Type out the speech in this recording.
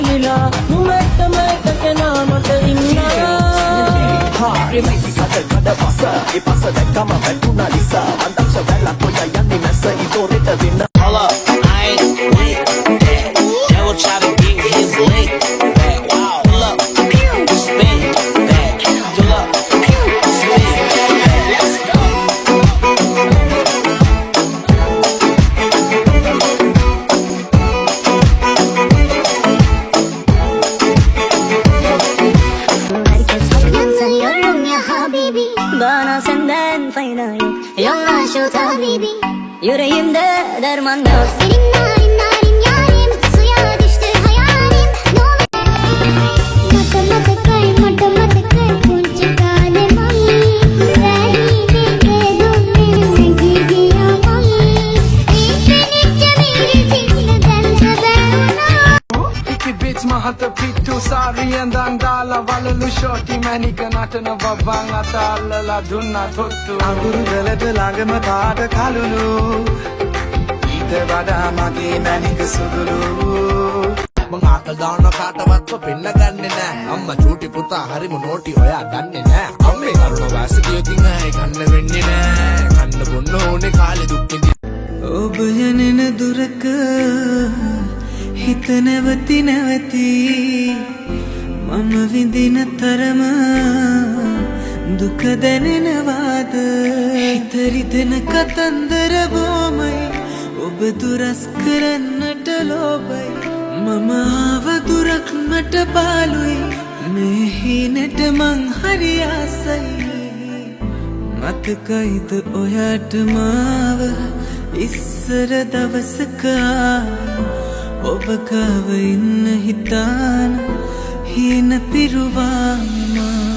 ගිලිලා නුමෙට මේක කෙනා මට ඉන්නා එමෙයි සත කඩ පස ඒ පස දැක්කම වැටුණා නිසා අන්දක්ෂ වැලක් ඔය යන්නේ නැස ඉතෝරෙට වෙන්න Hold up, I ain't with that. Never try to get his leg back. Wow, pull up, spin back. Pull up, spin back. Let's go. Bana senden fayda yok. Yolla şu tabibi. Yüreğimde derman yok. Senin narin narin yarim. Suya düştü hayalim. Mata mata kay mata mata kay kunchi kale mami. Rahi dekhe dunne gidiya mami. İçine cemil sikle danda dana. Iki bitch mahata pittu sari andan dala valalu shorty manika natana babang atalla dunna thottu anguru velata langama kaata kalulu ඊට වඩා මගේ මැනික සුදුලු මං ආකල් දාන කාටවත් පෙන්න ගන්නෙ නෑ අම්මා චූටි පුතා හරිම නෝටි ඔයා දන්නේ නෑ අම්මේ කරුණ වාසිතියකින් ආයි ගන්න වෙන්නේ නෑ කන්න බොන්න ඕනේ කාලේ දුක් විඳි ඔබ යන දුරක හිත නැවති නැවති මම විඳින තරම දුක දැනෙනවාද හිත රිදෙන කතන්දර බොමයි ඔබ දුරස් කරන්නට ලෝභයි මම ආව දුරක් මට බාලුයි මේ හිනට මං හරි ආසයි මතකයිද ඔයාට මාව ඉස්සර දවසක ඔබ ගාව ඉන්න හිතාන හින පිරුවාමා